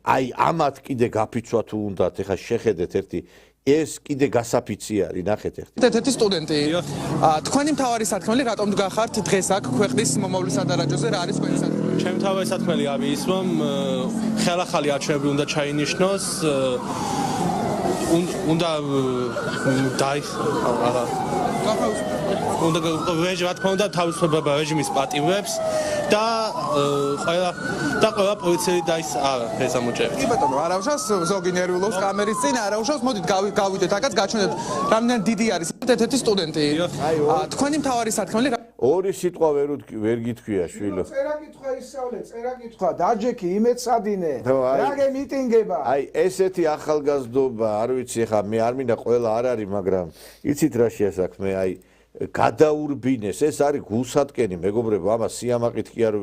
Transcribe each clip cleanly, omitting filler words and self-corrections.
აი ამათ კიდე გაფიცვა თუ უნდათ, ეხლა შეხედეთ ერთი ეს კიდე გასაფიცი არის, ნახეთ ერთი. ერთ-ერთი სტუდენტი. თქვენი მთავარი სათქმელი რატომ გახართ დღეს აქ ქვეყნის მომავლის სადარაჯოზე, რა არის თქვენი სათქმელი? ჩემი მთავარი სათქმელი არის ის, რომ ხელახალი არჩევნები უნდა ჩაინიშნოს, უნდა რა თქმა უნდა თავისუფლება რეჟიმის პატივებს და ყველა პოლიციელი დაესამოჭერებს. კი ბატონო, არაუშავს ზოგი ნერვიულობს კამერის წინ, არაუშავს, მოდით გავიდეთ აქაც, გაჩვენეთ რამდენი დიდი არის ერთ-ერთი სტუდენტი. თქვენი მთავარი სათქმელი ორი სიტყვა ვერ გითქვია შვილო. წერა კითხვა ისწავლე, წერა კითხვა, დაჯექი, იმეცადინე. რაგე მიტინგება. აი ესეთი ახალგაზრდობა, არ ვიცი, ეხლა მე არ მინდა ყველა არ არის, მაგრამ იცით რა შეასაქმე, აი გადაურბინეს, ეს არის გულსატკენი, მეგობრებო, ამას სიამაყით კი არ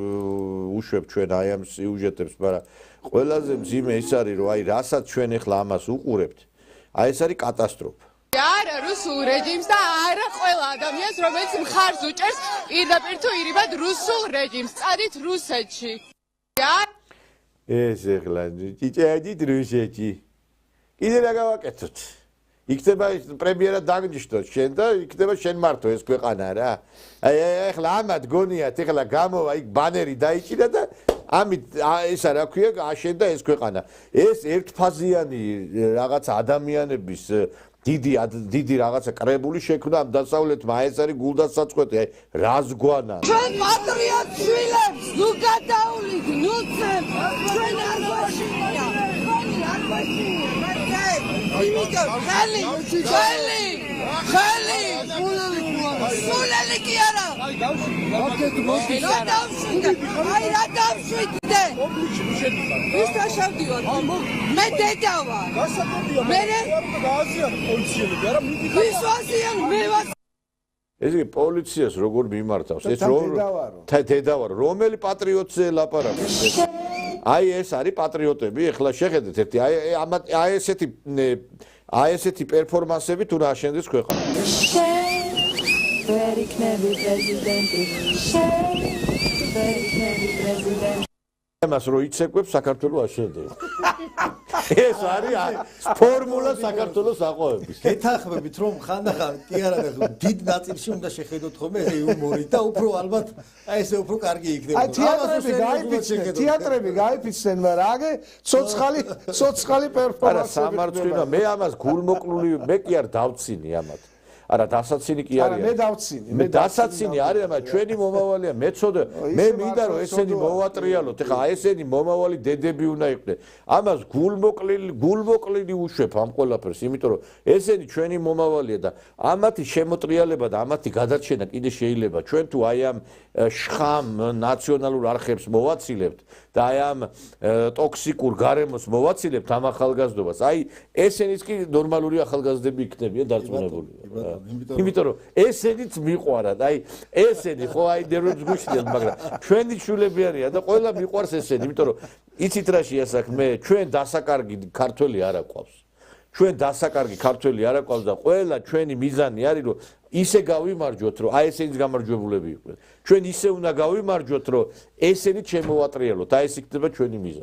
უშვებ ჩვენ აი ამ სიუჟეტებს, მაგრამ ყველაზე მძიმე ის არის, რომ აი რასაც ჩვენ ეხლა ამას უყურებთ, აი ეს არის კატასტროფა. არა რუსულ რეჟიმს და არა ყველა ადამიანს, რომელიც მხარს უჭერს პირდაპირ თუ ირიბად რუსულ რეჟიმს. წადით რუსეთში. ეს ეხლა ჭიჭადით რუსეთში. კიდე რა გავაკეთოთ? იქნება პრემიერა დაგნიშნოთ შენ და იქნება შენ მართო ეს ქვეყანა რა. აი ეხლა ამათ გონიათ, ეხლა გამოვა იქ ბანერი დაიჭირა და ამით ესა რა ქვია, აშენდა ეს ქვეყანა. ეს ერთფაზიანი რაღაცა ადამიანების დიდი რაღაცა კრებული შექმნა ამ დასავლეთმა, ეს არის გულდასაწყვეტი, აი რას გვანა. ჩვენ პატრიოტ შვილებს ნუ გადაულით, ნუ წებ, ჩვენ არ გვაშინია. არ გვაშინია. იმიტომ ხელი, სულელი კი არა. რა დავშვიდე? ვის დაშავდივარ? მე დედა ვარ. მე ვის ვაზიან? მე ვარ. ეს იგი პოლიციას როგორ მიმართავს? ეს დედა ვარ. რომელი პატრიოტზე ლაპარაკობს? აი ეს არის პატრიოტები, ეხლა შეხედეთ ერთი აი ესეთი პერფორმანსებით უნდა აშენდეს ქვეყანა. ვერ იქნები პრეზიდენტი. ვერ იქნები პრეზიდენტი. ამას რო იცეკვებს საქართველოს აშენდება. ეს არის ფორმულა საქართველოს აყვავების. გეთანხმებით რომ ხანდახან კი არა და დიდ ნაწილში უნდა შეხედოთ ხოლმე ეს იუმორი და უფრო ალბათ აი ესე უფრო კარგი იქნება. აი თეატრები გაიფიცნენ, მაგრამ აგე ცოცხალი პერფორმანსი. არა სამარცხვინო, მე ამას გულმოკლული მე კი არ დავცინი ამათ. არა დასაცინი კი არის. მე დავცინი. მე დასაცინი არის, მაგრამ ჩვენი მომავალია მეცოდე. მე მინდა რომ ესენი მოვატრიალოთ. ეხლა ესენი მომავალი დედები უნდა იყვნენ. ამას გულმოკლილი უშვებ ამ ყველაფერს, იმიტომ რომ ესენი ჩვენი მომავალია და ამათი შემოტრიალება და ამათი გადარჩენა კიდე შეიძლება. ჩვენ თუ აი ამ შხამ ნაციონალურ არხებს მოვაცილებთ და აი ამ ტოქსიკურ გარემოს მოვაცილებთ ამ ახალგაზრდობას. აი ესენიც კი ნორმალური ახალგაზრდები იქნებიან დარწმუნებული. იმიტომ რომ ესენიც მიყვარათ, აი ესენი ხო აი ნერვებს გუშლიან, მაგრამ ჩვენი შვილები არიან და ყველა მიყვარს ესენი, იმიტომ რომ იცით რა შეასაქმე, ჩვენ დასაკარგი ქართველი არ აყვავს. ჩვენ დასაკარგი ქართველი არ აყვავს და ყველა ჩვენი მიზანი არის რომ ისე გავიმარჯვოთ, რომ აი ესენიც გამარჯვებულები იყვნენ. ჩვენ ისე უნდა გავიმარჯვოთ, რომ ესენი შემოვატრიალოთ, აი ეს იქნება ჩვენი მიზანი.